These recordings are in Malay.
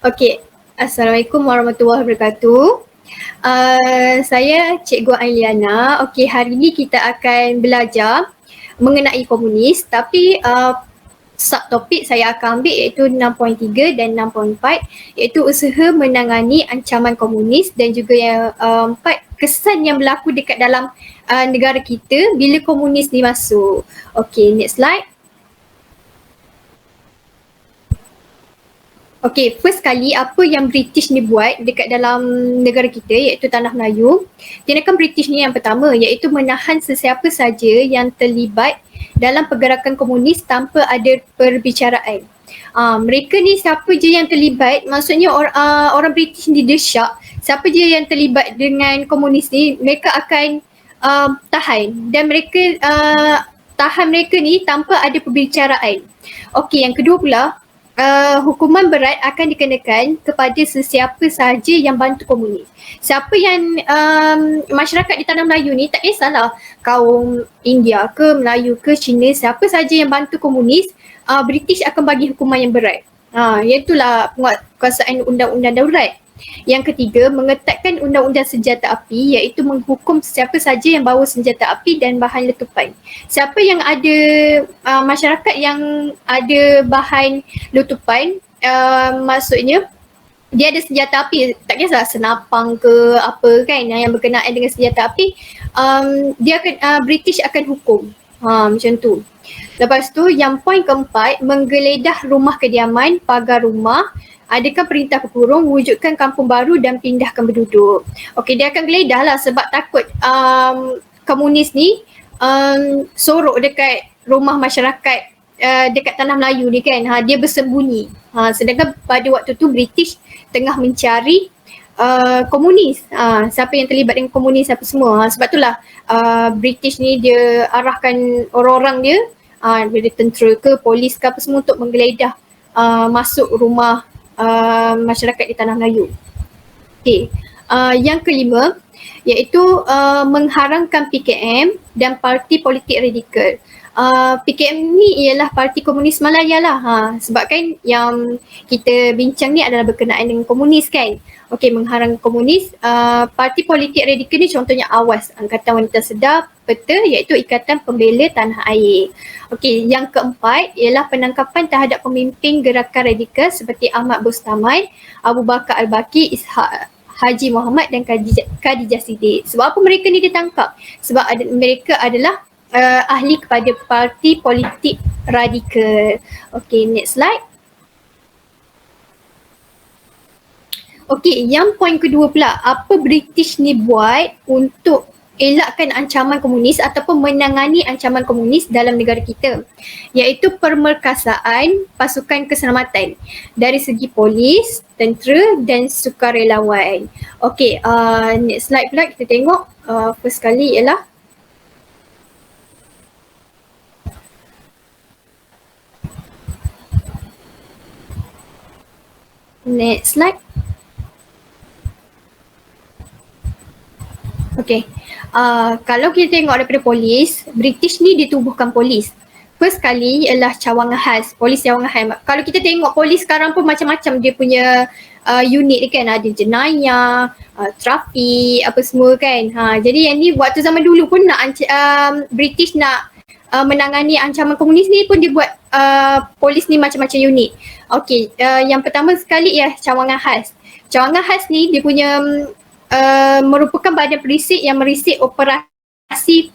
Okey, Assalamualaikum warahmatullahi wabarakatuh. Saya Cikgu Ailiana. Okey, hari ini kita akan belajar mengenai komunis, tapi subtopik saya akan ambil iaitu 6.3 dan 6.4 iaitu usaha menangani ancaman komunis dan juga yang 4 kesan yang berlaku dekat dalam negara kita bila komunis ni masuk. Okey, next slide. Okay, first kali apa yang British ni buat dekat dalam negara kita iaitu Tanah Melayu. Tindakan British ni yang pertama iaitu menahan sesiapa saja yang terlibat dalam pergerakan komunis tanpa ada perbicaraan. Mereka ni siapa je yang terlibat, maksudnya orang British ni desyak, siapa je yang terlibat dengan komunis ni, mereka akan tahan dan mereka tahan mereka ni tanpa ada perbicaraan. Okey, yang kedua pula, hukuman berat akan dikenakan kepada sesiapa sahaja yang bantu komunis. Siapa yang masyarakat di Tanah Melayu ni, tak kisahlah kaum India ke, Melayu ke, Cina, siapa sahaja yang bantu komunis, British akan bagi hukuman yang berat. Iaitulah penguasaan undang-undang daulat. Yang ketiga, mengetatkan undang-undang senjata api iaitu menghukum siapa saja yang bawa senjata api dan bahan letupan. Siapa yang ada masyarakat yang ada bahan letupan, maksudnya dia ada senjata api, tak kisah senapang ke apa kan yang berkenaan dengan senjata api, dia akan British akan hukum. Macam tu. Lepas tu yang poin keempat, menggeledah rumah kediaman, pagar rumah, adakan perintah berkurung, wujudkan kampung baru dan pindahkan penduduk. Okey, dia akan geledah lah sebab takut komunis ni sorok dekat rumah masyarakat dekat Tanah Melayu ni kan. Dia bersembunyi. Sedangkan pada waktu tu British tengah mencari komunis. Siapa yang terlibat dengan komunis apa semua. Sebab itulah British ni dia arahkan orang-orang dia, dari tentera ke, polis ke apa semua untuk menggeledah masuk rumah masyarakat di Tanah Melayu. Okey, yang kelima iaitu mengharamkan PKM dan parti politik radikal. PKM ni ialah Parti Komunis Malaya lah. Sebab kan yang kita bincang ni adalah berkenaan dengan komunis kan. Okey, menghalang komunis. Parti politik radikal ni contohnya AWAS, Angkatan Wanita Sedar, PETA iaitu Ikatan Pembela Tanah Air. Okey, yang keempat ialah penangkapan terhadap pemimpin gerakan radikal seperti Ahmad Bustaman, Abu Bakar Al-Baqi, Ishaq Haji Muhammad dan Khadijah Siddiq. Sebab apa mereka ni ditangkap? Sebab mereka adalah ahli kepada parti politik radikal. Okey, next slide. Okey, yang poin kedua pula, apa British ni buat untuk elakkan ancaman komunis ataupun menangani ancaman komunis dalam negara kita, iaitu permerkasaan pasukan keselamatan dari segi polis, tentera dan sukarelawan. Okey, next slide pula kita tengok first kali ialah next slide. Okay, kalau kita tengok daripada polis, British ni ditubuhkan polis. First kali ialah cawangan khas, polis cawangan khas. Kalau kita tengok polis sekarang pun macam-macam dia punya unit kan, ada jenayah, trafik, apa semua kan. Jadi yang ni waktu zaman dulu pun nak British nak menangani ancaman komunis ni pun dia buat polis ni macam-macam unit. Okay, yang pertama sekali ialah cawangan khas. Cawangan khas ni dia punya merupakan badan perisik yang merisik operasi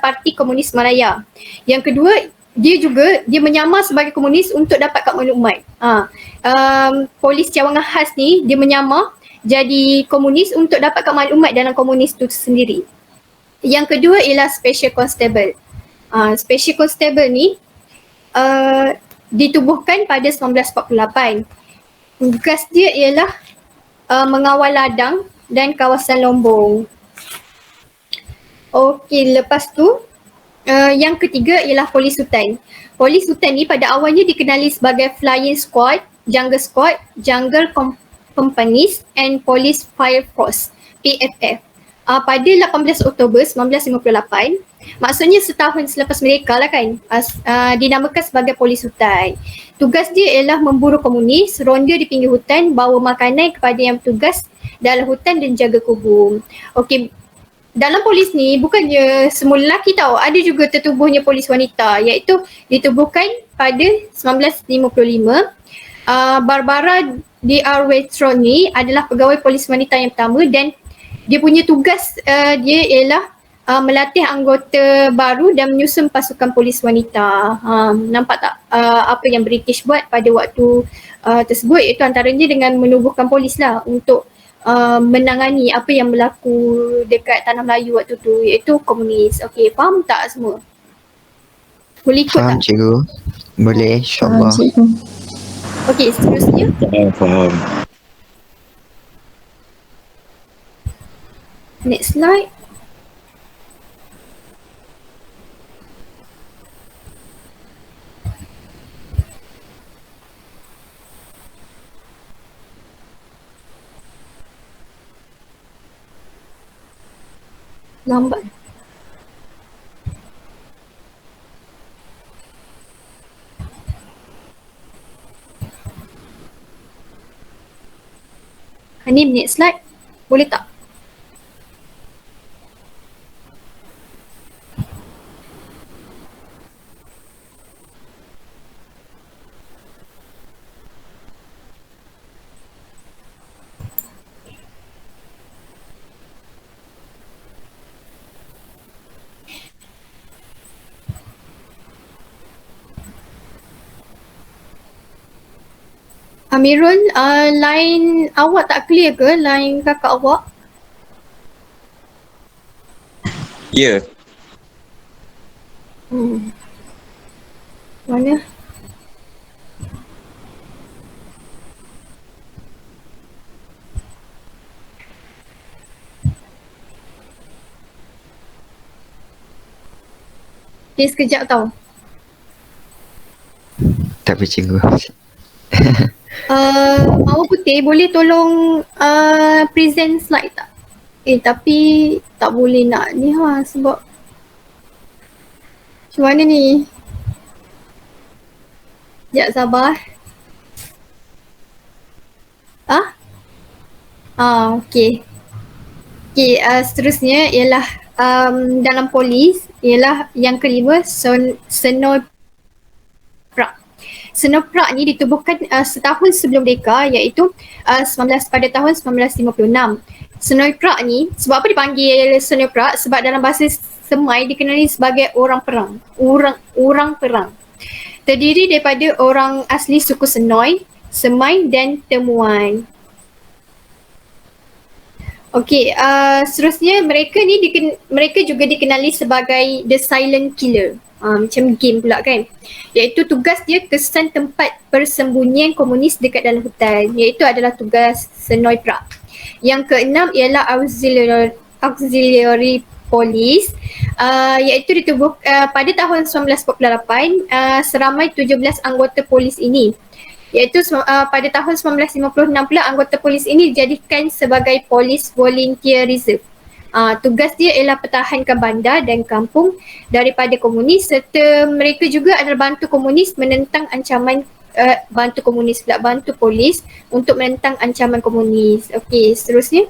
Parti Komunis Malaya. Yang kedua, dia menyamar sebagai komunis untuk dapatkan maklumat. Polis cawangan khas ni dia menyamar jadi komunis untuk dapatkan maklumat dalam komunis tu sendiri. Yang kedua ialah Special Constable. Special Constable ni ditubuhkan pada 1948. Tugas dia ialah mengawal ladang dan kawasan Lombong. Okey, lepas tu yang ketiga ialah polis hutan. Polis hutan ni pada awalnya dikenali sebagai Flying Squad, Jungle Companies and Police Fire Force, PFF. pada 18 Oktober 1958, maksudnya setahun selepas mereka lah kan, dinamakan sebagai polis hutan. Tugas dia ialah memburu komunis, ronda di pinggir hutan, bawa makanan kepada yang bertugas dalam hutan dan jaga kubur. Okey, dalam polis ni bukannya semua lelaki tau, ada juga tertubuhnya polis wanita, iaitu ditubuhkan pada 1955. Barbara D.R. Waitrose ni adalah pegawai polis wanita yang pertama dan dia punya tugas dia ialah melatih anggota baru dan menyusun pasukan polis wanita. Nampak tak apa yang British buat pada waktu tersebut, iaitu antaranya dengan menubuhkan polis lah untuk menangani apa yang berlaku dekat Tanah Melayu waktu tu, iaitu komunis. Okey, faham tak semua? Boleh ikut Faham tak? cikgu? Boleh, insyaAllah. Okey, seterusnya. Faham. Next slide. Lambat. Ini next slide. Boleh tak? Amirul, line awak tak clear ke? Line kakak awak? Ya. Mana? Okay, sekejap tau. Tak apa cikgu. Mawar Putih boleh tolong present slide tak? Tapi tak boleh nak ni sebab macam mana ni? Sekejap sabar. Okay. Okay, seterusnya ialah dalam polis ialah yang kelima, Senoi Prak. Senoi Prak ni ditubuhkan setahun sebelum mereka, iaitu pada tahun 1956. Senoi Prak ni, sebab apa dipanggil Senoi Prak? Sebab dalam bahasa Semai dikenali sebagai orang perang. Orang perang. Terdiri daripada orang asli suku Senoi, Semai dan Temuan. Okey, seterusnya mereka juga dikenali sebagai The Silent Killer. Macam game pula kan. Iaitu tugas dia kesan tempat persembunyian komunis dekat dalam hutan. Iaitu adalah tugas Senoi Prak. Yang keenam ialah Auxiliary Police, iaitu ditubuh pada tahun 1948, seramai 17 anggota polis ini. Iaitu pada tahun 1956 pula anggota polis ini dijadikan sebagai polis volunteer reserve. Tugas dia ialah pertahankan bandar dan kampung daripada komunis, serta mereka juga adalah bantu komunis menentang ancaman bantu polis untuk menentang ancaman komunis. Okey, seterusnya.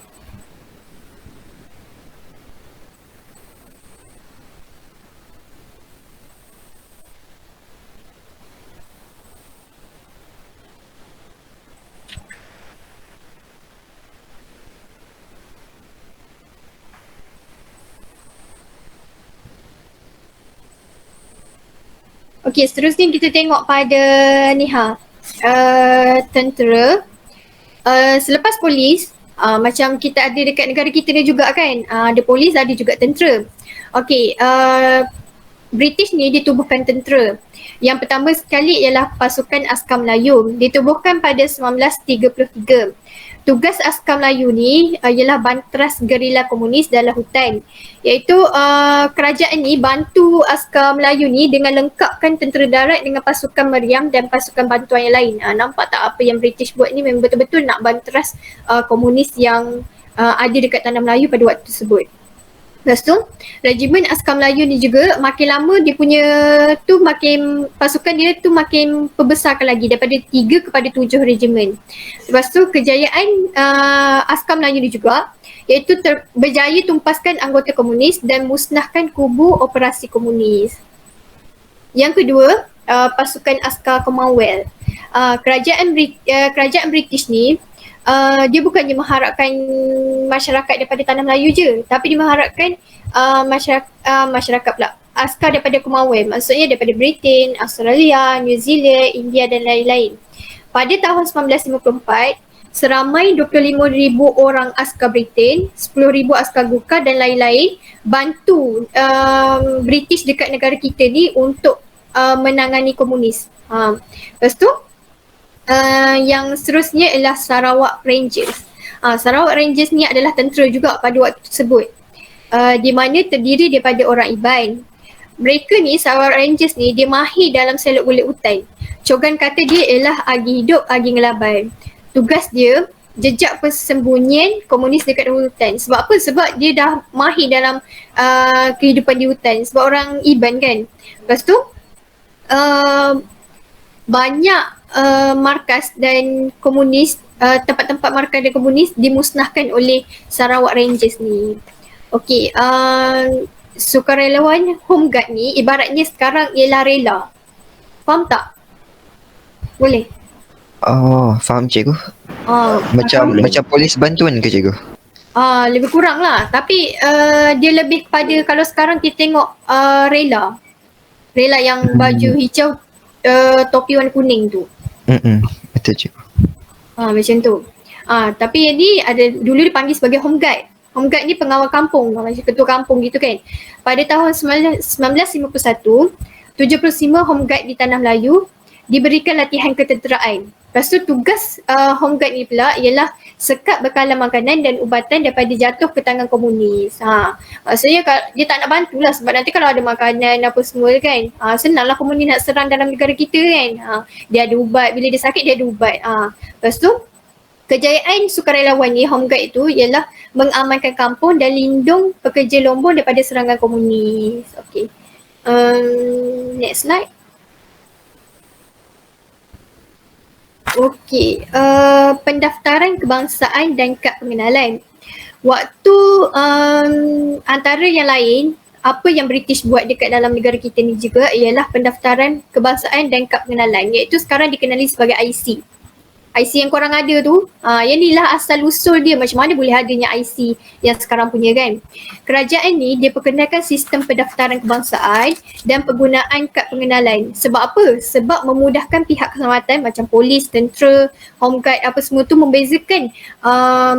Okey, seterusnya kita tengok pada ni tentera. Selepas polis, macam kita ada dekat negara kita ni juga kan, ada polis, ada juga tentera. Okey, British ni ditubuhkan tentera. Yang pertama sekali ialah pasukan Askar Melayu, ditubuhkan pada 1933. Tugas Askar Melayu ni ialah bantras gerila komunis dalam hutan. Iaitu kerajaan ni bantu Askar Melayu ni dengan lengkapkan tentera darat dengan pasukan meriam dan pasukan bantuan yang lain. Nampak tak apa yang British buat ni memang betul-betul nak bantras komunis yang ada dekat Tanah Melayu pada waktu tersebut. Lepas tu, Regimen Askar Melayu ni juga makin lama dia punya tu makin, pasukan dia tu makin perbesarkan lagi daripada 3 kepada 7 regimen. Lepas tu kejayaan Askar Melayu ni juga iaitu berjaya tumpaskan anggota komunis dan musnahkan kubu operasi komunis. Yang kedua, pasukan askar Commonwealth. Kerajaan British ni dia bukannya mengharapkan masyarakat daripada Tanah Melayu je, tapi dia mengharapkan masyarakat pula, askar daripada Commonwealth, maksudnya daripada Britain, Australia, New Zealand, India dan lain-lain. Pada tahun 1954, seramai 25,000 orang askar Britain, 10,000 askar Gurkha dan lain-lain bantu British dekat negara kita ni untuk menangani komunis. Lepas tu yang seterusnya ialah Sarawak Rangers. Sarawak Rangers ni adalah tentera juga pada waktu tersebut, di mana terdiri daripada orang Iban. Mereka ni, Sarawak Rangers ni, dia mahir dalam selok golek hutan. Cogan kata dia ialah agi hidup, agi ngelaban. Tugas dia jejak persembunyian komunis dekat hutan. Sebab apa? Sebab dia dah mahir dalam kehidupan di hutan. Sebab orang Iban kan. Lepas tu banyak markas dan komunis, tempat-tempat markas dan komunis dimusnahkan oleh Sarawak Rangers ni. Okey, sukarelawan Home Guard ni ibaratnya sekarang ialah rela. Faham tak? Boleh? Oh, faham cikgu. Macam polis bantuan ke cikgu? Lebih kurang lah. Tapi dia lebih kepada, kalau sekarang kita tengok rela. Rela yang baju hijau, topi warna kuning tu. Betul cikgu. Macam tu. Tapi yang ni ada, dulu dipanggil sebagai Home Guard. Home Guard ni pengawal kampung, macam ketua kampung gitu kan. Pada tahun 1951, 75 Home Guard di Tanah Melayu diberikan latihan ketenteraan. Lepas tu tugas Home Guard ni pula ialah sekat bekalan makanan dan ubatan daripada jatuh ke tangan komunis. Maksudnya dia tak nak bantulah, sebab nanti kalau ada makanan apa semua kan, senanglah komunis nak serang dalam negara kita kan. Dia ada ubat, bila dia sakit dia ada ubat. Lepas tu kejayaan sukarelawan ni, Home Guard itu, ialah mengamankan kampung dan lindung pekerja lombong daripada serangan komunis. Okay. Next slide. Okey, pendaftaran kebangsaan dan kad pengenalan. Waktu antara yang lain, apa yang British buat dekat dalam negara kita ni juga ialah pendaftaran kebangsaan dan kad pengenalan, iaitu sekarang dikenali sebagai IC. IC yang korang ada tu, yang ni lah asal usul dia, macam mana boleh adanya IC yang sekarang punya kan. Kerajaan ni dia perkenalkan sistem pendaftaran kebangsaan dan penggunaan kad pengenalan. Sebab apa? Sebab memudahkan pihak keselamatan macam polis, tentera, Home Guard apa semua tu membezakan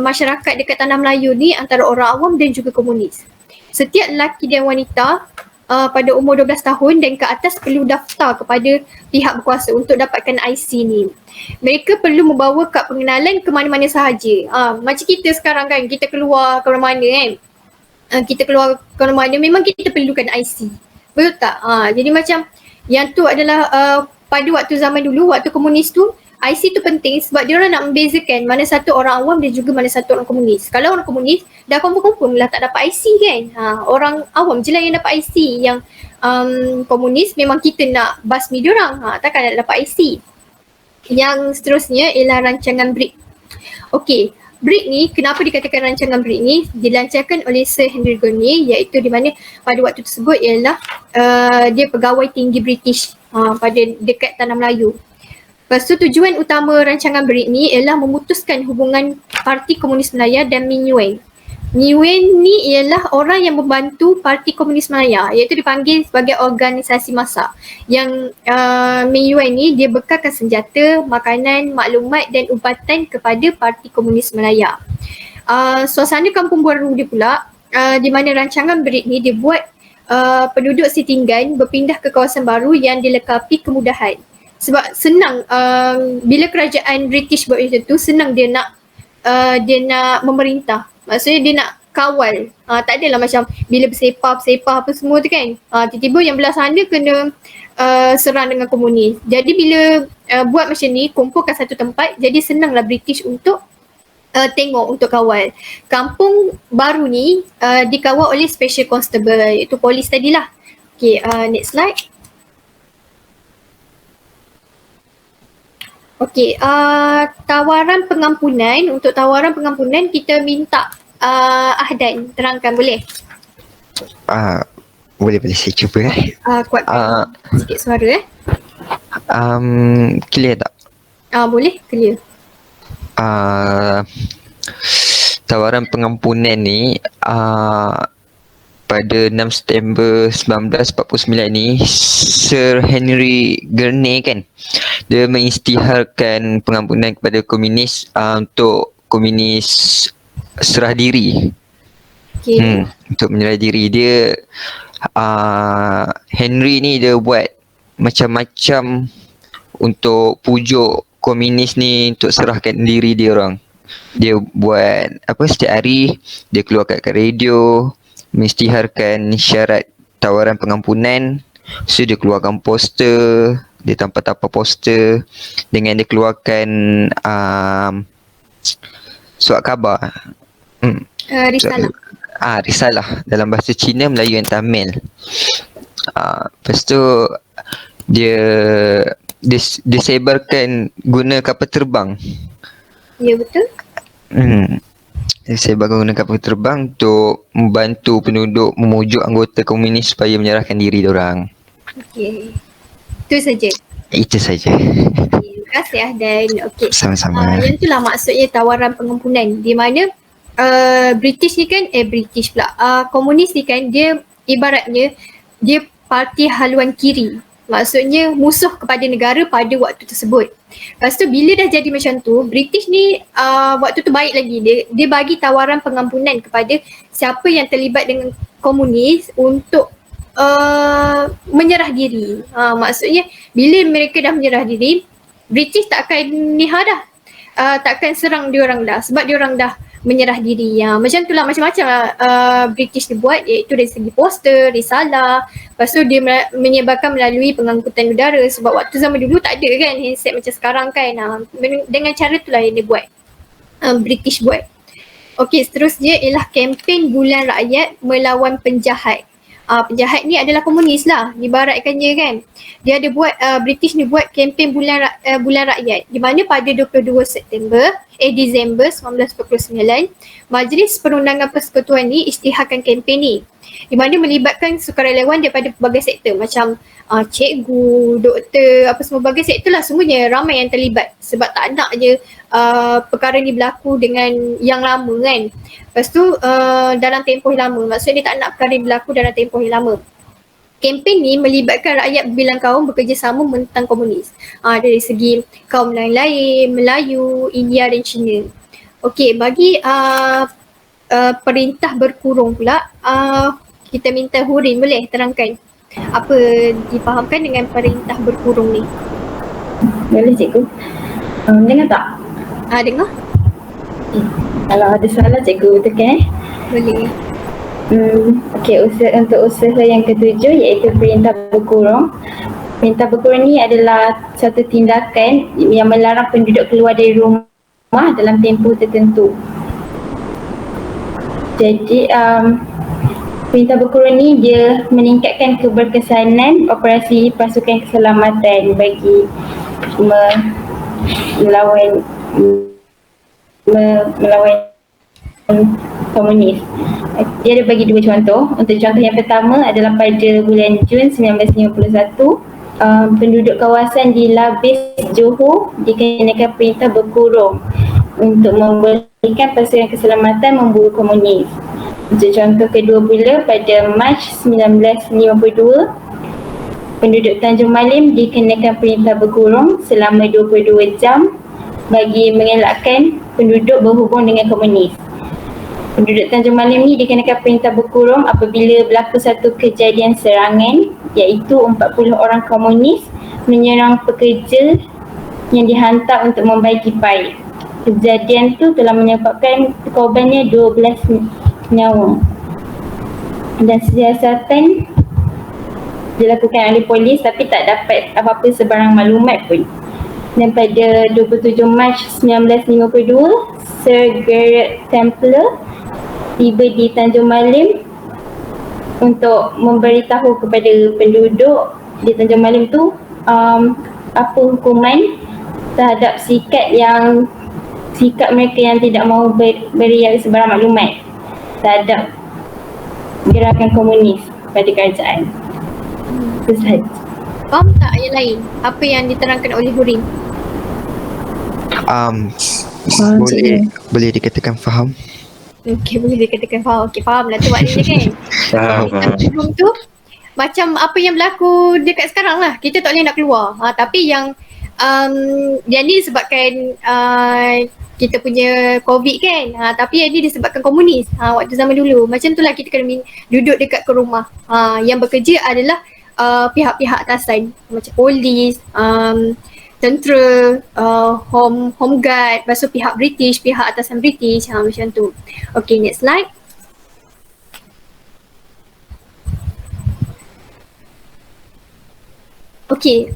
masyarakat dekat Tanah Melayu ni antara orang awam dan juga komunis. Setiap lelaki dan wanita pada umur 12 tahun dan ke atas perlu daftar kepada pihak berkuasa untuk dapatkan IC ni. Mereka perlu membawa kad pengenalan ke mana-mana sahaja. Macam kita sekarang kan, kita keluar ke mana-mana kan. Kita keluar ke mana-mana memang kita perlukan IC. Betul tak? Jadi macam yang tu adalah pada waktu zaman dulu, waktu komunis tu, IC tu penting sebab dia orang nak membezakan mana satu orang awam dan juga mana satu orang komunis. Kalau orang komunis dah confirm lah tak dapat IC kan. Orang awam je lah yang dapat IC. Yang komunis memang kita nak basmi dia orang. Takkan nak dapat IC. Yang seterusnya ialah rancangan BRIC. Okey, BRIC ni, kenapa dikatakan rancangan BRIC ni? Dilancarkan oleh Sir Henry Gurney, iaitu di mana pada waktu tersebut ialah dia pegawai tinggi British pada dekat Tanah Melayu. Lepas tu tujuan utama rancangan BRIC ni ialah memutuskan hubungan Parti Komunis Malaya dan Min Yuen. Min Yuen ni ialah orang yang membantu Parti Komunis Malaya, iaitu dipanggil sebagai organisasi massa. Yang Min Yuen ni dia bekalkan senjata, makanan, maklumat dan ubatan kepada Parti Komunis Malaya. Suasana kampung baru dia pula, di mana rancangan BRIC ni dia buat penduduk setinggan berpindah ke kawasan baru yang dilengkapi kemudahan. Sebab senang bila kerajaan British buat macam tu, senang dia nak memerintah. Maksudnya dia nak kawal. Tak adalah macam bila bersepah apa semua tu kan. Tiba-tiba yang belah sana kena serang dengan komunis. Jadi bila buat macam ni, kumpulkan satu tempat, jadi senanglah British untuk tengok untuk kawal. Kampung baru ni dikawal oleh Special Constable, iaitu polis tadilah. Okay, next slide. Okay, tawaran pengampunan. Untuk tawaran pengampunan kita minta Ahdan terangkan, boleh? Boleh saya cuba Kuatkan sikit suara clear tak? Boleh, clear. Tawaran pengampunan ni pada 6 September 1949 ni Sir Henry Gurney kan, dia mengisytiharkan pengampunan kepada komunis untuk komunis serah diri. Okay. Untuk menyerah diri. Dia Henry ni dia buat macam-macam untuk pujuk komunis ni untuk serahkan diri dia orang. Dia buat setiap hari dia keluar kat radio mengisytiharkan syarat tawaran pengampunan. So dia keluarkan poster, dia tampal-tampal poster dengan dia keluarkan surat khabar. Risalah. Risalah dalam bahasa Cina, Melayu dan Tamil. Lepas tu dia sebarkan guna kapal terbang. Ya, betul. Dia sebarkan guna kapal terbang untuk membantu penduduk memujuk anggota komunis supaya menyerahkan diri diorang. Okey. Itu saja. Itu saja. Terima kasih Ahdan. Okey. Sama-sama. Yang itulah maksudnya tawaran pengampunan, di mana British ni kan British pula. Komunis ni kan dia ibaratnya dia parti haluan kiri. Maksudnya musuh kepada negara pada waktu tersebut. Lepas tu bila dah jadi macam tu, British ni waktu tu baik lagi, dia bagi tawaran pengampunan kepada siapa yang terlibat dengan komunis untuk menyerah diri. Maksudnya bila mereka dah menyerah diri, British tak akan nihar dah. Takkan serang diorang dah sebab diorang dah menyerah diri. Macam tu lah, macam-macam British dia buat, iaitu dari segi poster, risalah. Lepas tu dia menyebarkan melalui pengangkutan udara sebab waktu zaman dulu tak ada kan handset macam sekarang kan. Dengan cara tu lah yang dia buat, British buat. Okey, seterusnya ialah kempen Bulan Rakyat Melawan Penjahat. Penjahat ni adalah komunis lah, dibaratkannya kan. Dia ada buat, British ni buat kempen Bulan Rakyat, di mana pada 22 Disember 1949, Majlis Perundangan Persekutuan ni isytiharkan kempen ni, di mana melibatkan sukarelawan daripada pelbagai sektor macam cikgu, doktor, apa semua bagai sektor lah, semuanya ramai yang terlibat sebab tak nak je perkara ni berlaku dengan yang lama kan. Lepas tu dalam tempoh yang lama, maksudnya dia tak nak perkara ni berlaku dalam tempoh yang lama. Kempen ni melibatkan rakyat berbilang kaum bekerjasama menentang komunis. Dari segi kaum lain-lain, Melayu, India dan Cina. Okey, bagi perintah berkurung pula, kita minta Hurin boleh terangkan apa difahamkan dengan perintah berkurung ni. Boleh cikgu. Dengar tak? Dengar? Kalau ada salah cikgu tekan. Boleh. Okey, untuk usaha yang ketujuh iaitu perintah berkurung. Perintah berkurung ni adalah satu tindakan yang melarang penduduk keluar dari rumah dalam tempoh tertentu. Jadi perintah berkurung ni dia meningkatkan keberkesanan operasi pasukan keselamatan bagi melawan komunis. Dia ada bagi dua contoh. Untuk contoh yang pertama adalah pada bulan Jun 1951, penduduk kawasan di Labis, Johor dikenakan perintah berkurung untuk membolehkan pasukan keselamatan memburu komunis. Untuk contoh kedua pula, pada Mac 1952, penduduk Tanjung Malim dikenakan perintah berkurung selama 22 jam bagi mengelakkan penduduk berhubung dengan komunis. Penduduk Tanjung Malim ni dikenakan perintah berkurung apabila berlaku satu kejadian serangan, iaitu 40 orang komunis menyerang pekerja yang dihantar untuk membagi paip. Kejadian tu telah menyebabkan korbannya 12 nyawa. Dan siasatan dilakukan oleh polis tapi tak dapat apa-apa sebarang maklumat pun. Dan pada 27 Mac 1952, Sir Gerard Templer tiba di Tanjung Malim untuk memberitahu kepada penduduk di Tanjung Malim tu apa hukuman terhadap sikap mereka yang tidak mahu beri sebarang maklumat terhadap gerakan komunis pada kerajaan. Itu sahaja. Faham tak ayat lain? Apa yang diterangkan oleh Hurin? Boleh dikatakan faham? Okey, boleh dikatakan faham. Okey, faham lah tu maknanya kan. Faham. Sebelum tu, macam apa yang berlaku dekat sekarang lah. Kita tak boleh nak keluar. Tapi yang ni disebabkan kita punya COVID kan. Tapi yang ni disebabkan komunis. Waktu zaman dulu. Macam tu lah kita kena duduk dekat ke rumah. Yang bekerja adalah pihak-pihak atasan. Macam polis, tentera, home guard, lepas tu pihak British, pihak atasan British, macam tu. Okay, next slide. Okay,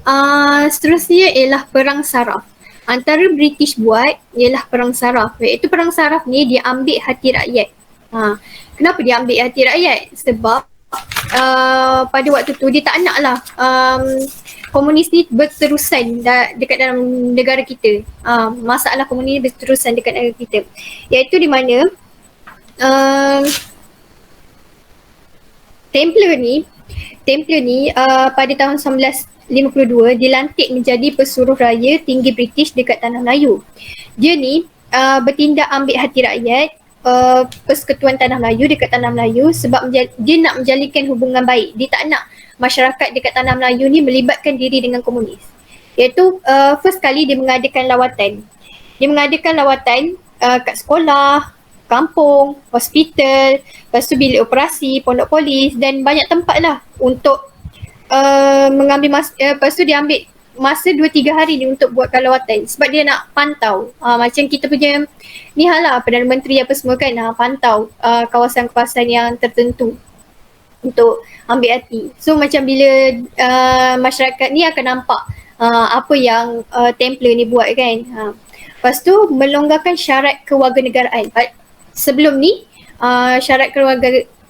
seterusnya ialah perang saraf. Antara British buat ialah perang saraf. Iaitu perang saraf ni dia ambil hati rakyat. Kenapa dia ambil hati rakyat? Sebab pada waktu tu dia tak nak lah komunis ni berterusan dekat dalam negara kita. Masalah komunis berterusan dekat negara kita. Iaitu di mana Templar ni pada tahun 1952 dilantik menjadi pesuruh raya tinggi British dekat Tanah Melayu. Dia ni bertindak ambil hati rakyat, Persekutuan Tanah Melayu dekat Tanah Melayu sebab dia nak menjalinkan hubungan baik. Dia tak nak masyarakat dekat Tanah Melayu ni melibatkan diri dengan komunis. Iaitu first kali dia mengadakan lawatan. Dia mengadakan lawatan kat sekolah, kampung, hospital, lepas tu bilik operasi, pondok polis dan banyak tempat lah untuk mengambil masa. Lepas tu dia ambil masa 2-3 hari ni untuk buatkan lawatan sebab dia nak pantau. Macam kita punya ni lah Perdana Menteri apa semua kan, pantau kawasan-kawasan yang tertentu untuk ambil hati. So macam bila masyarakat ni akan nampak apa yang Templar ni buat kan. Lepas tu melonggarkan syarat kewarganegaraan. Sebelum ni syarat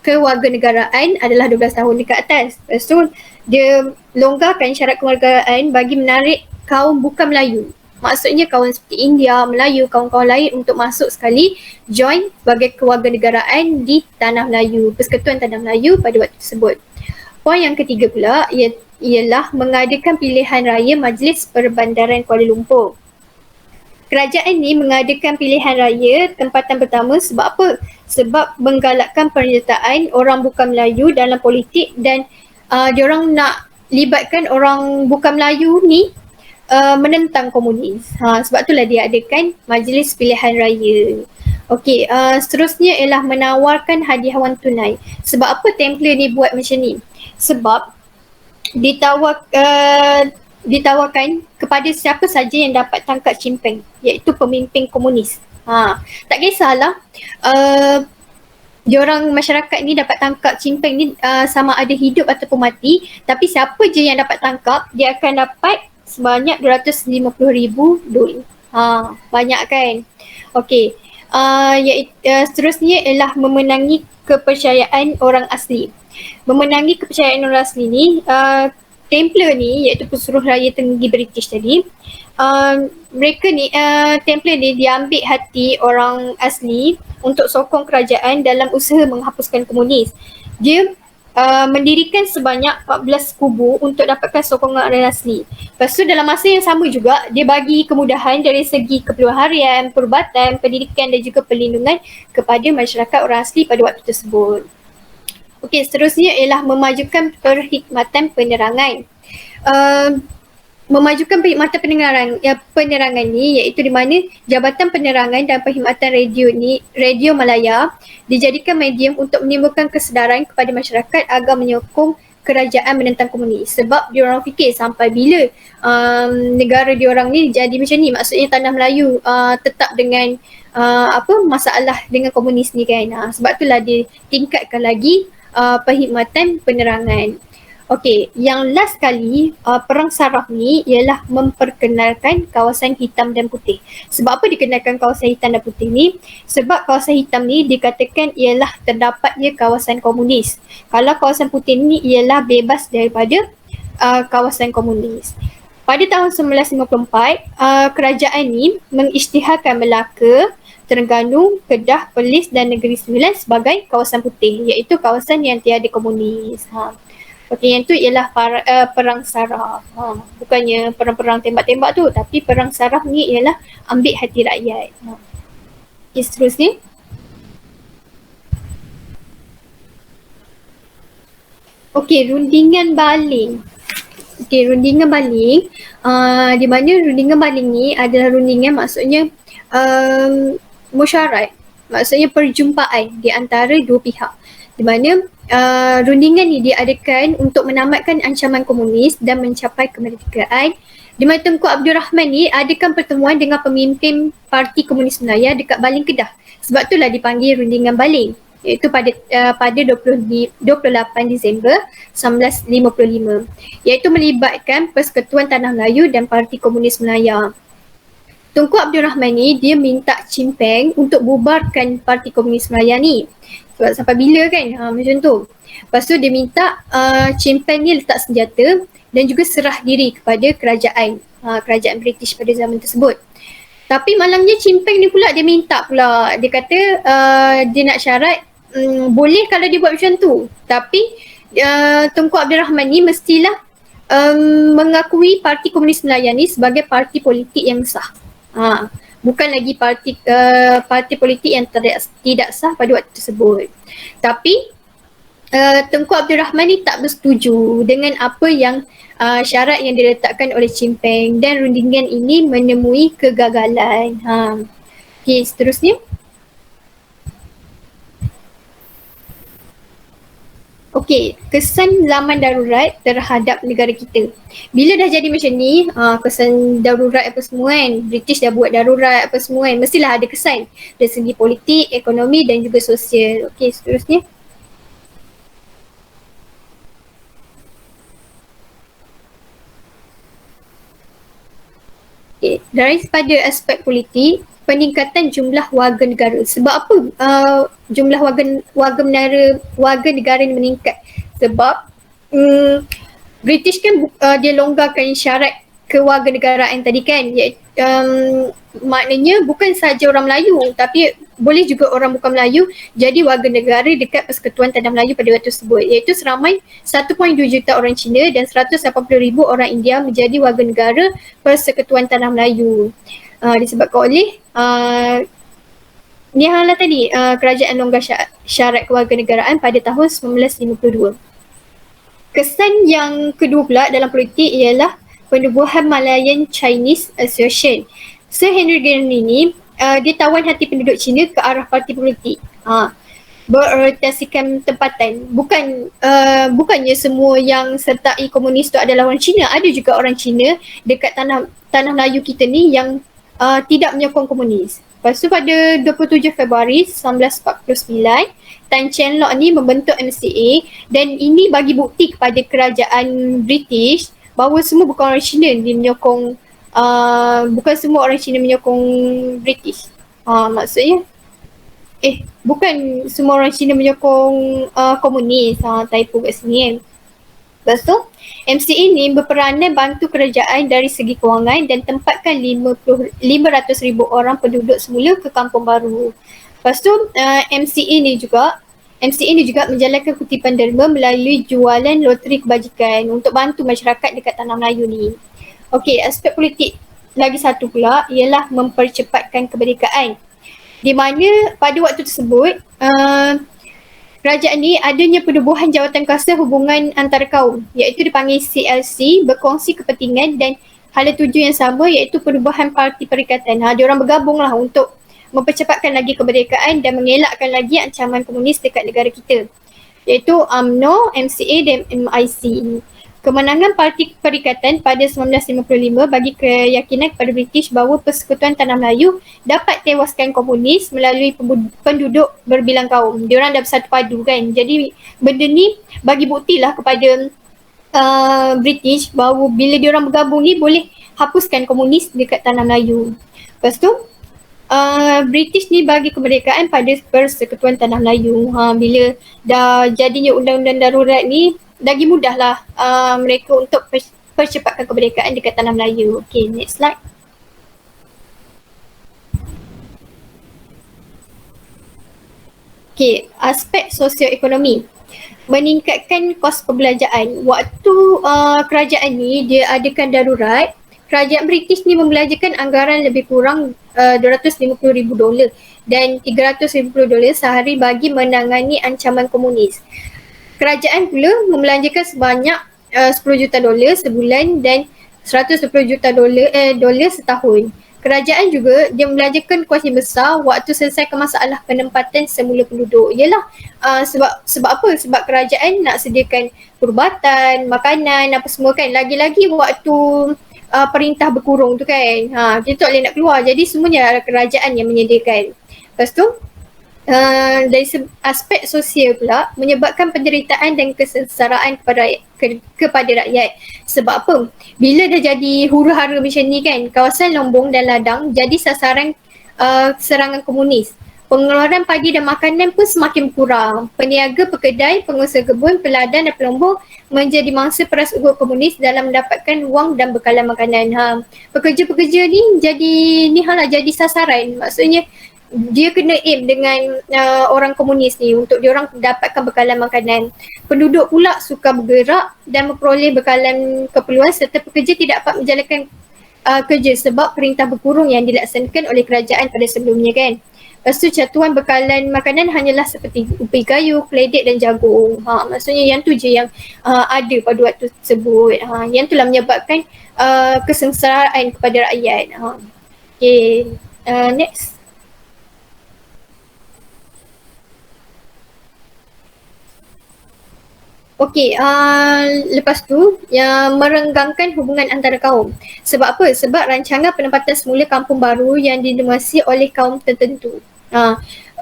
kewarganegaraan adalah 12 tahun ke atas. Lepas tu dia longgarkan syarat kewarganegaraan bagi menarik kaum bukan Melayu. Maksudnya kaum seperti India, Melayu, kaum-kaum lain untuk masuk sekali join sebagai kewarganegaraan di Tanah Melayu, Persekutuan Tanah Melayu pada waktu tersebut. Poin yang ketiga pula ialah mengadakan pilihan raya Majlis Perbandaran Kuala Lumpur. Kerajaan ni mengadakan pilihan raya tempatan pertama sebab apa? Sebab menggalakkan penyertaan orang bukan Melayu dalam politik dan diorang nak libatkan orang bukan Melayu ni menentang komunis. Sebab itulah dia adakan majlis pilihan raya. Okey, seterusnya ialah menawarkan hadiah wang tunai. Sebab apa Templar ni buat macam ni? Sebab ditawarkan kepada siapa saja yang dapat tangkap cimpeng, iaitu pemimpin komunis. Tak kisahlah diorang masyarakat ni dapat tangkap cimpeng ni sama ada hidup ataupun mati, tapi siapa je yang dapat tangkap dia akan dapat sebanyak $250,000. Banyak kan? Okey. Seterusnya ialah memenangi kepercayaan orang asli. Memenangi kepercayaan orang asli ni, Templar ni iaitu pesuruh raya tinggi British tadi, mereka ni Templar ni diambil hati orang asli untuk sokong kerajaan dalam usaha menghapuskan komunis. Dia mendirikan sebanyak 14 kubu untuk dapatkan sokongan orang asli. Lepas tu dalam masa yang sama juga dia bagi kemudahan dari segi keperluan harian, perubatan, pendidikan dan juga perlindungan kepada masyarakat orang asli pada waktu tersebut. Okey, seterusnya ialah memajukan perkhidmatan penerangan. Memajukan perkhidmatan penerangan ni iaitu di mana Jabatan Penerangan dan Perkhidmatan Radio Malaya dijadikan medium untuk menimbulkan kesedaran kepada masyarakat agar menyokong kerajaan menentang komunis. Sebab diorang fikir sampai bila negara diorang ni jadi macam ni, maksudnya Tanah Melayu tetap dengan masalah dengan komunis ni kan. Sebab itulah dia tingkatkan lagi perkhidmatan penerangan. Okey, yang last kali Perang Saraf ni ialah memperkenalkan kawasan hitam dan putih. Sebab apa dikenalkan kawasan hitam dan putih ni? Sebab kawasan hitam ni dikatakan ialah terdapatnya kawasan komunis. Kalau kawasan putih ni ialah bebas daripada kawasan komunis. Pada tahun 1954, kerajaan ni mengisytiharkan Melaka, Terengganu, Kedah, Perlis dan Negeri Sembilan sebagai kawasan putih, iaitu kawasan yang tiada komunis. Okey, yang tu ialah perang saraf. Bukannya perang-perang tembak-tembak tu, tapi perang saraf ni ialah ambil hati rakyat. Okey, seterusnya. Okey, rundingan baling. Okey, rundingan baling. Di mana rundingan baling ni adalah rundingan maksudnya musyarat. Maksudnya perjumpaan di antara dua pihak. Di mana rundingan ni diadakan untuk menamatkan ancaman komunis dan mencapai kemerdekaan. Di mana Tunku Abdul Rahman ni adakan pertemuan dengan pemimpin Parti Komunis Melayu dekat Baling Kedah. Sebab itulah dipanggil rundingan baling. Iaitu pada 28 Disember 1955. Iaitu melibatkan Persekutuan Tanah Melayu dan Parti Komunis Melayu. Tunku Abdul Rahman ni dia minta Chimpeng untuk bubarkan Parti Komunis Melayu ni. Sebab sampai bila kan, macam tu. Lepas tu dia minta Chimpeng ni letak senjata dan juga serah diri kepada kerajaan British pada zaman tersebut. Tapi malangnya Chimpeng ni pula dia minta pula. Dia kata dia nak syarat boleh kalau dia buat macam tu. Tapi Tunku Abdul Rahman ni mestilah mengakui Parti Komunis Melayu ni sebagai parti politik yang sah. Bukan lagi parti politik yang tidak sah pada waktu tersebut. Tapi Tunku Abdul Rahman ni tak bersetuju dengan apa yang syarat yang diletakkan oleh Chimpeng dan rundingan ini menemui kegagalan. Okey, seterusnya. Okey, kesan zaman darurat terhadap negara kita. Bila dah jadi macam ni, kesan darurat apa semua kan, British dah buat darurat apa semua kan, mestilah ada kesan dari segi politik, ekonomi dan juga sosial. Okey, seterusnya. Okay. Daripada aspek politik, peningkatan jumlah warga negara. Sebab apa jumlah warga negara ni meningkat? Sebab British kan dia longgarkan syarat kewarganegaraan tadi kan. Maknanya bukan sahaja orang Melayu tapi boleh juga orang bukan Melayu jadi warga negara dekat Persekutuan Tanah Melayu pada waktu tersebut, iaitu seramai 1.2 juta orang Cina dan 180,000 orang India menjadi warga negara Persekutuan Tanah Melayu. Disebabkan oleh ni hal lah tadi, kerajaan longgar syarat kewarganegaraan pada tahun 1952. Kesan yang kedua pula dalam politik ialah penubuhan Malayan Chinese Association. Sir Henry Gurney ni dia tawan hati penduduk Cina ke arah parti politik. Berorientasikan tempatan. Bukannya semua yang sertai komunis tu adalah orang Cina. Ada juga orang Cina dekat tanah Melayu kita ni yang tidak menyokong komunis. Lepas tu pada 27 Februari 1949, Tan Cheng Lock ni membentuk MCA dan ini bagi bukti kepada kerajaan British bahawa semua bukan orang Cina dia menyokong bukan semua orang Cina menyokong British. Maksudnya bukan semua orang Cina menyokong komunis. Typo kat sini kan. Lepas tu MCA ni berperanan bantu kerajaan dari segi kewangan dan tempatkan 500,000 orang penduduk semula ke kampung baru. Lepas tu MCA ni juga menjalankan kutipan derma melalui jualan loteri kebajikan untuk bantu masyarakat dekat Tanah Melayu ni. Okey, aspek politik lagi satu pula ialah mempercepatkan kemerdekaan. Di mana pada waktu tersebut kerajaan ni adanya penubuhan jawatan kuasa hubungan antara kaum, iaitu dipanggil CLC, berkongsi kepentingan dan hala tuju yang sama iaitu penubuhan parti perikatan. Diorang bergabunglah untuk mempercepatkan lagi kemerdekaan dan mengelakkan lagi ancaman komunis dekat negara kita, iaitu UMNO, MCA dan MIC. Kemenangan Parti Perikatan pada 1955 bagi keyakinan kepada British bahawa Persekutuan Tanah Melayu dapat tewaskan komunis melalui penduduk berbilang kaum. Diorang dah bersatu padu kan. Jadi benda ni bagi buktilah kepada British bahawa bila diorang bergabung ni boleh hapuskan komunis dekat tanah Melayu. Lepas tu British ni bagi kemerdekaan pada Persekutuan Tanah Melayu. Bila dah jadinya undang-undang darurat ni, lagi mudahlah mereka untuk percepatkan kemerdekaan dekat Tanah Melayu. Okay, next slide. Okay, aspek sosioekonomi. Meningkatkan kos perbelanjaan. Waktu kerajaan ni dia adakan darurat, kerajaan British ni membelanjakan anggaran lebih kurang $250,000 dan $350 sehari bagi menangani ancaman komunis. Kerajaan pula membelanjakan sebanyak $10 juta sebulan dan $120 juta setahun. Kerajaan juga dia membelanjakan kos yang besar waktu selesaikan masalah penempatan semula penduduk. Ialah sebab apa? Sebab kerajaan nak sediakan perubatan, makanan, apa semua kan. Lagi-lagi waktu perintah berkurung tu kan. Kita tak boleh nak keluar. Jadi semuanya kerajaan yang menyediakan. Lepas tu dari aspek sosial pula menyebabkan penderitaan dan kesengsaraan kepada rakyat. Sebab apa? Bila dah jadi huru-hara macam ni kan, kawasan Lombong dan Ladang jadi sasaran serangan komunis. Pengeluaran pagi dan makanan pun semakin kurang. Peniaga, pekedai, pengusaha kebun, peladan dan pelombong menjadi mangsa peras ugut komunis dalam mendapatkan wang dan bekalan makanan. Pekerja-pekerja ni jadi sasaran. Maksudnya dia kena aim dengan orang komunis ni untuk diorang dapatkan bekalan makanan. Penduduk pula suka bergerak dan memperoleh bekalan keperluan serta pekerja tidak dapat menjalankan kerja sebab perintah berkurung yang dilaksanakan oleh kerajaan pada sebelumnya kan. Lepas tu catuan bekalan makanan hanyalah seperti ubi kayu, keledek dan jagung. Maksudnya yang tu je yang ada pada waktu tersebut. Yang itulah menyebabkan kesengsaraan kepada rakyat. Okay, next. Okey, lepas tu yang merenggangkan hubungan antara kaum. Sebab apa? Sebab rancangan penempatan semula kampung baru yang didominasi oleh kaum tertentu.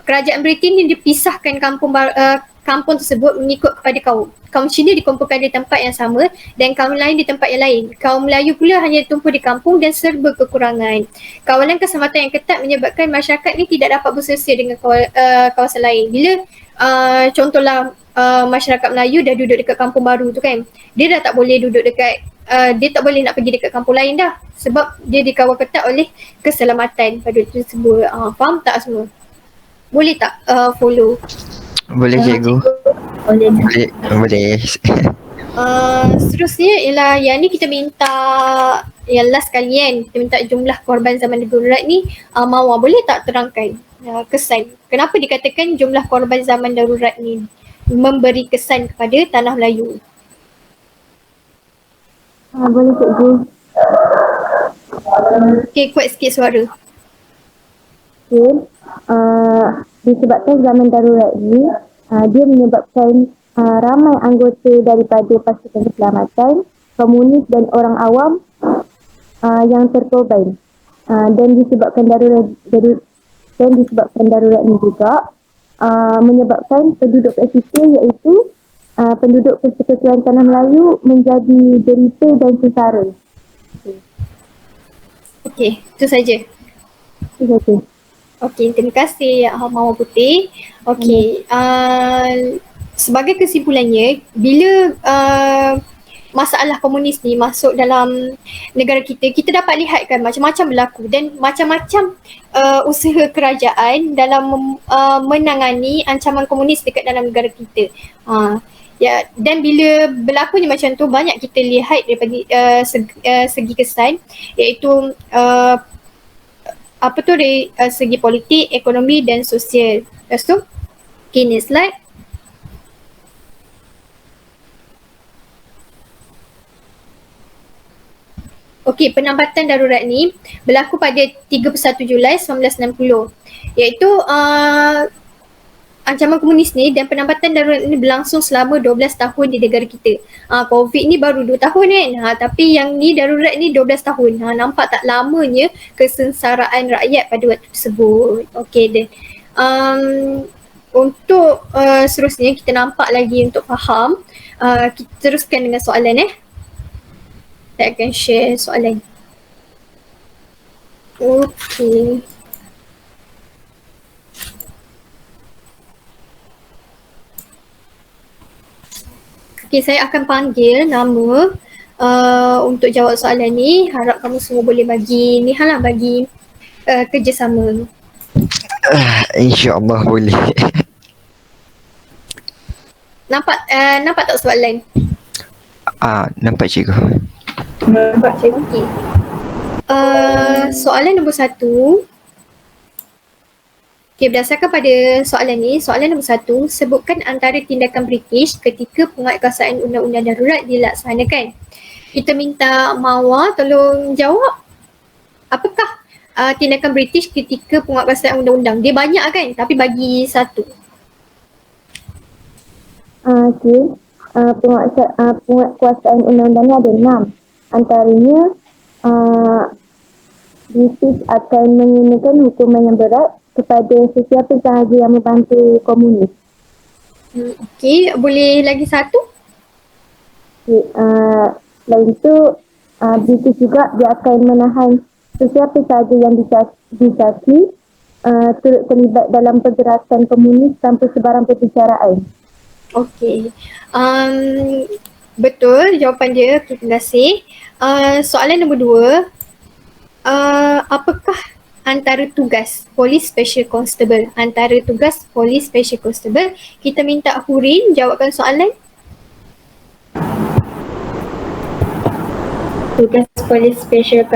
Kerajaan Britain ni dipisahkan kampung tersebut mengikut kepada kaum. Kaum Cina dikumpulkan di tempat yang sama dan kaum lain di tempat yang lain. Kaum Melayu pula hanya tumpu di kampung dan serba kekurangan. Kawalan keselamatan yang ketat menyebabkan masyarakat ni tidak dapat bersosial dengan kawasan lain. Bila contohlah masyarakat Melayu dah duduk dekat kampung baru tu kan, dia dah tak boleh duduk dekat dia tak boleh nak pergi dekat kampung lain dah sebab dia dikawal ketat oleh keselamatan pada tersebut. Faham tak semua? Boleh tak follow? Boleh cikgu. Boleh. Seterusnya ialah yang ni kita minta yang last kali kan, kita minta jumlah korban zaman darurat ni. Mawar boleh tak terangkan kesan kenapa dikatakan jumlah korban zaman darurat ni memberi kesan kepada tanah Melayu? Boleh cikgu. Okay, kuat sikit suara. Okay. Disebabkan zaman darurat ini, dia menyebabkan ramai anggota daripada pasukan keselamatan, komunis dan orang awam yang terkorban. Dan disebabkan darurat ini juga menyebabkan penduduk pesisir iaitu penduduk Persekutuan Tanah Melayu menjadi derita dan sengsara. Okey, itu saja. Itu saja. Okey, terima kasih Mawar Putih. Okey, sebagai kesimpulannya, bila masalah komunis ni masuk dalam negara kita, kita dapat lihat kan macam-macam berlaku dan macam-macam usaha kerajaan dalam menangani ancaman komunis dekat dalam negara kita. Ya, dan bila berlakunya macam tu, banyak kita lihat daripada segi kesan, iaitu dari segi politik, ekonomi dan sosial. Lepas tu, okay, next slide. Okey, penempatan darurat ni berlaku pada 31 Julai 1960, iaitu ancaman komunis ni dan penempatan darurat ni berlangsung selama 12 tahun di negara kita. COVID ni baru 2 tahun kan, tapi yang ni darurat ni 12 tahun. Nampak tak lamanya kesengsaraan rakyat pada waktu tersebut. Okey, dan untuk seterusnya kita nampak lagi untuk faham Kita teruskan dengan soalan Saya akan share soalan. Okey. Okey, saya akan panggil nama untuk jawab soalan ni. Harap kamu semua boleh bagi bagi kerjasama. InsyaAllah boleh. Nampak tak soalan? Nampak cikgu. Nampak cikgu. Okey. Soalan nombor 1. Okey, berdasarkan pada soalan nombor 1, sebutkan antara tindakan British ketika penguatkuasaan undang-undang darurat dilaksanakan. Kita minta Marwa tolong jawab. Apakah tindakan British ketika penguatkuasaan undang-undang? Dia banyak kan, tapi bagi satu. Okey. Penguatkuasaan undang-undang ni ada 6. Antaranya British akan mengenakan hukuman yang berat kepada sesiapa sahaja yang membantu komunis. Okey, boleh lagi satu? Okay, selain itu, British juga dia akan menahan sesiapa sahaja yang disaki turut terlibat dalam pergerakan komunis tanpa sebarang perbicaraan. Okey. Betul jawapan dia. Terima kasih. Soalan nombor 2. Apakah antara tugas Polis Special Constable? Kita minta Hurin jawabkan soalan. Tugas Polis Special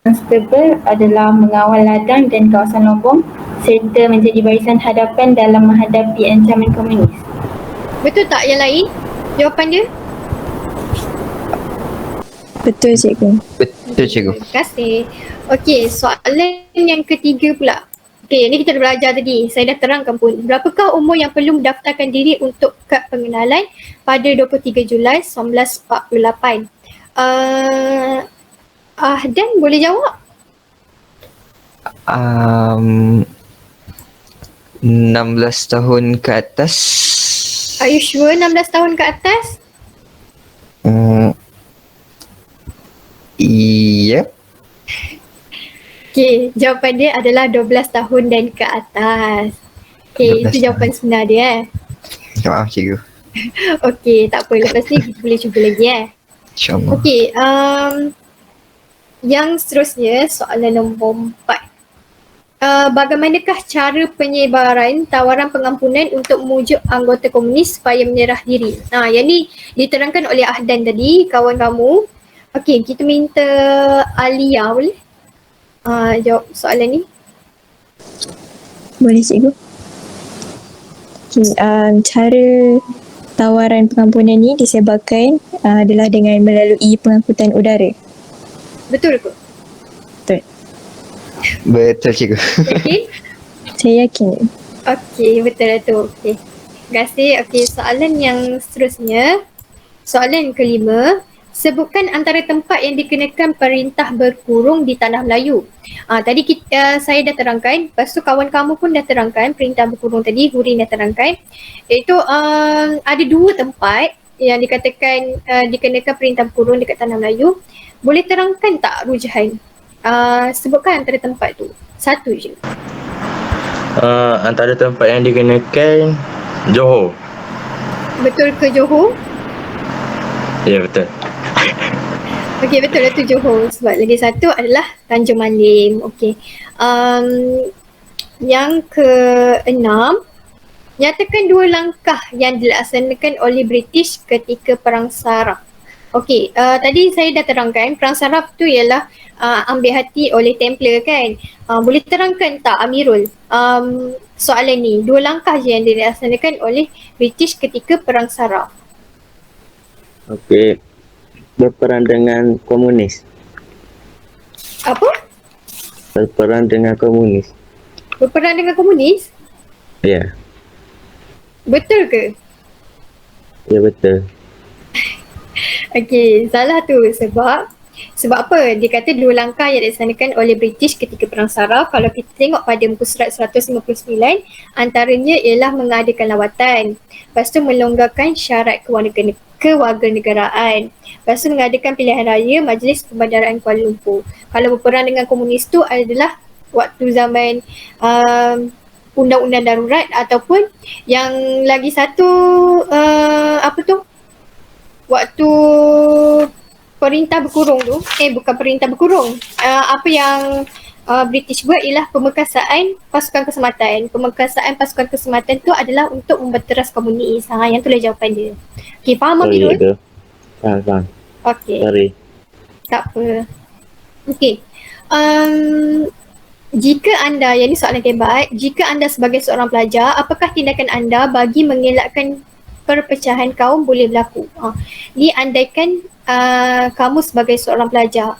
Constable adalah mengawal ladang dan kawasan lubang serta menjadi barisan hadapan dalam menghadapi ancaman komunis. Betul tak yang lain? Jawapan dia? Betul cikgu. Betul cikgu. Terima kasih. Okey, soalan yang ketiga pula. Okey, ni kita dah belajar tadi. Saya dah terangkan pun. Berapakah umur yang perlu mendaftarkan diri untuk kad pengenalan pada 23 Julai 1948? Dan boleh jawab? 16 tahun ke atas. Are you sure 16 tahun ke atas? Yep. Okey, jawapan dia adalah 12 tahun dan ke atas. Okey, 12 itu jawapan sebenar dia. Maaf cikgu. Okey, tak apa. Lepas ni kita boleh cuba lagi InsyaAllah. Okey, yang seterusnya soalan nombor 4. Bagaimanakah cara penyebaran tawaran pengampunan untuk memujuk anggota komunis supaya menyerah diri? Yang ni diterangkan oleh Ahdan tadi, kawan kamu. Okey, kita minta Alia boleh? Jawab soalan ni. Boleh cikgu. Okay, cara tawaran pengampunan ni disebarkan adalah dengan melalui pengangkutan udara. Betul ke? Betul. Betul cikgu. Okey. Saya yakin. Okey, betul lah tu. Okey. Terima kasih. Okey, soalan yang seterusnya. Soalan kelima. Sebutkan antara tempat yang dikenakan perintah berkurung di Tanah Melayu. Tadi saya dah terangkan, lepas tu kawan kamu pun dah terangkan perintah berkurung tadi, Hurin dah terangkan. Iaitu ada 2 tempat yang dikatakan dikenakan perintah berkurung dekat Tanah Melayu. Boleh terangkan tak rujahan? Sebutkan antara tempat tu. Satu je. Antara tempat yang dikenakan Johor. Betul ke Johor? Ya, betul. Okey, betul lah tu Johor. Sebab lagi satu adalah Tanjung Malim. Okey. Yang ke-6, nyatakan 2 langkah yang dilaksanakan oleh British ketika Perang Saraf. Okey, tadi saya dah terangkan Perang Saraf tu ialah ambil hati oleh Templar kan. Boleh terangkan tak Amirul soalan ni? 2 langkah je yang dilaksanakan oleh British ketika Perang Saraf. Okey, berperang dengan komunis. Apa? Berperang dengan komunis. Berperang dengan komunis? Ya, Betul ke? ya betul. Okey, salah tu sebab Sebab apa? Dia kata 2 langkah yang dilaksanakan oleh British ketika Perang Saraf. Kalau kita tengok pada muka surat 159, antaranya ialah mengadakan lawatan. Lepas tu melonggarkan syarat kewarganegaraan. Lepas tu mengadakan pilihan raya Majlis Perbandaraan Kuala Lumpur. Kalau berperang dengan komunis tu adalah waktu zaman undang-undang darurat, ataupun yang lagi satu apa tu? Waktu perintah berkurung tu, bukan perintah berkurung. Apa yang British buat ialah pemekasaan pasukan keselamatan. Pemekasaan pasukan keselamatan tu adalah untuk membenteras komunis. Yang tu lah jawapan dia. Okay, faham Oh iya Amirul? ke? Faham. Okay, Sorry. tak apa. Okay. Jika anda, yang ni soalan hebat, jika anda sebagai seorang pelajar, apakah tindakan anda bagi mengelakkan perpecahan kaum boleh berlaku? Ni andaikan kamu sebagai seorang pelajar.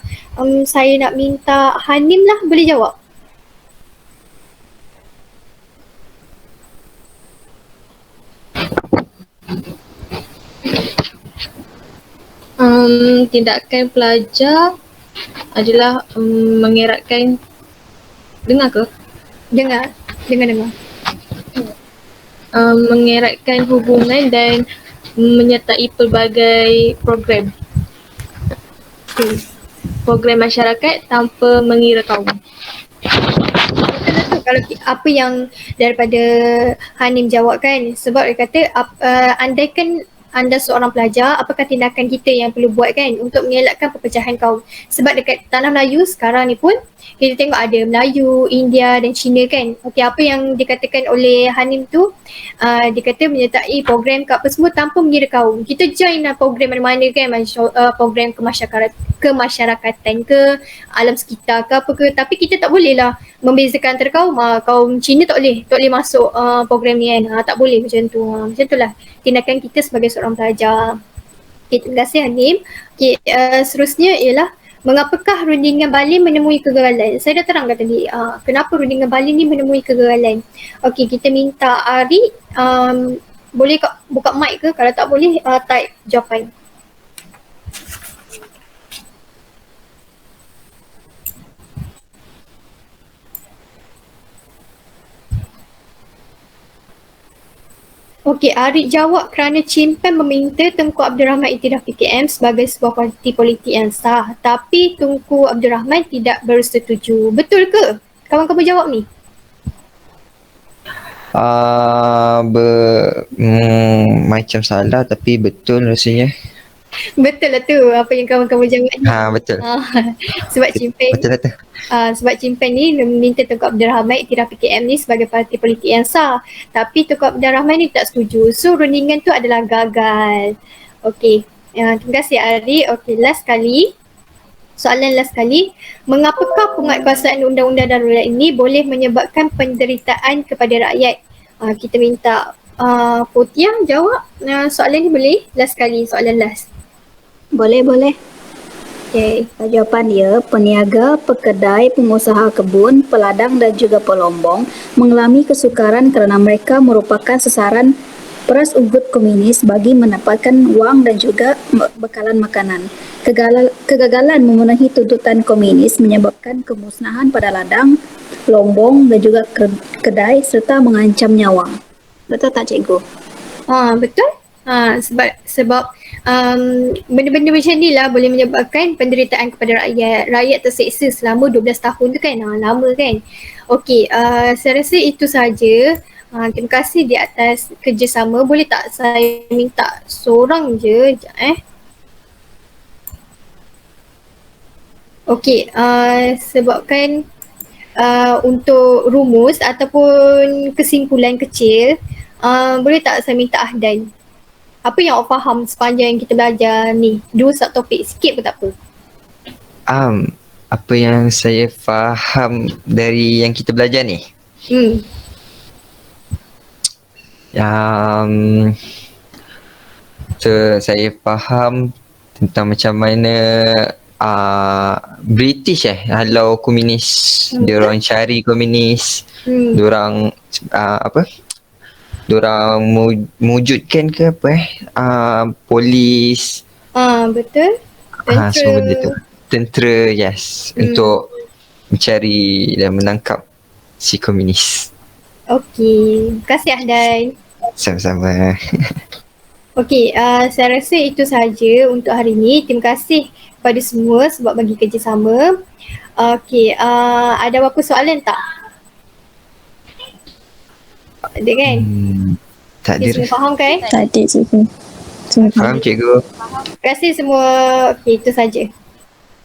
Saya nak minta Hanim lah, boleh jawab? Tindakan pelajar adalah mengeratkan, dengar ke? Dengar. Mengeratkan hubungan dan menyertai pelbagai program. Program masyarakat tanpa mengira kaum. Betul. Kalau apa yang daripada Hanim jawab kan, sebab dia kata andaikan anda seorang pelajar, apakah tindakan kita yang perlu buat kan untuk mengelakkan perpecahan kaum. Sebab dekat tanah Melayu sekarang ni pun kita tengok ada Melayu, India dan Cina kan. Okey, apa yang dikatakan oleh Hanim tu, dia kata menyertai program ke apa semua tanpa mengira kaum. Kita join lah program mana-mana kan, program kemasyarakatan ke, alam sekitar ke apa ke, tapi kita tak boleh lah membezakan antara kaum. Kaum Cina tak boleh masuk program ni kan. Tak boleh macam tu. Macam tu lah tindakan kita sebagai seorang pelajar. Okay, terima kasih Hanim. Okay, seterusnya ialah mengapakah rundingan Balin menemui kegagalan? Saya dah terangkan tadi kenapa rundingan Balin ni menemui kegagalan. Okey, kita minta Ari boleh buka mic ke? Kalau tak boleh type jawapan. Okey, Arik jawab kerana Cimpan meminta Tunku Abdul Rahman Iktiraf PKM sebagai sebuah parti politik yang sah. Tapi Tunku Abdul Rahman tidak bersetuju. Betul ke? Kawan-kawan jawab ni. Macam salah tapi betul rasanya. Betul lah tu apa yang kawan-kawan jawab ni. Betul. Sebab Cimpan Betul lah tu. sebab Cimpan ni meminta Tunku Abdul Rahman Iktiraf PKM ni sebagai parti politik yang sah. Tapi Tunku Abdul Rahman ni tak setuju. So rundingan tu adalah gagal. Okey. Terima kasih Ari. Okey, last kali. Soalan last kali. Mengapakah penguatkuasaan undang-undang darurat ini boleh menyebabkan penderitaan kepada rakyat? Kita minta Potiah jawab soalan ni boleh? Last kali, soalan last. Boleh. Okay. Jawapan dia, peniaga, pekedai, pengusaha kebun, peladang dan juga pelombong mengalami kesukaran kerana mereka merupakan sasaran peras ugut komunis bagi mendapatkan wang dan juga bekalan makanan. Kegagalan memenuhi tuntutan komunis menyebabkan kemusnahan pada ladang, lombong dan juga kedai serta mengancam nyawa. Betul tak cikgu? Betul. Sebab benda-benda macam ni lah boleh menyebabkan penderitaan kepada rakyat. Rakyat terseksa selama 12 tahun tu kan. Lama kan. Okey, saya rasa itu saja. Terima kasih di atas kerjasama. Boleh tak saya minta seorang je? Okey, sebabkan untuk rumus ataupun kesimpulan kecil, boleh tak saya minta Ahdan? Apa yang awak faham sepanjang yang kita belajar ni? 2 subtopik sikit pun tak apa. Apa yang saya faham dari yang kita belajar ni? Saya faham tentang macam mana British halau komunis. Diorang cari komunis. Diorang diorang mewujudkan ke polis. Betul. Semua benda tu. tentera, yes, untuk mencari dan menangkap si komunis. Okey, terima kasih Ahdan. Sama-sama. Okey, saya rasa itu sahaja untuk hari ini. Terima kasih kepada semua sebab bagi kerjasama. Okey, ada apa soalan tak? Ada kan? Tak ada. Okay, semua faham kan? Tak ada cikgu. Faham cikgu? Terima kasih semua. Okey, itu saja.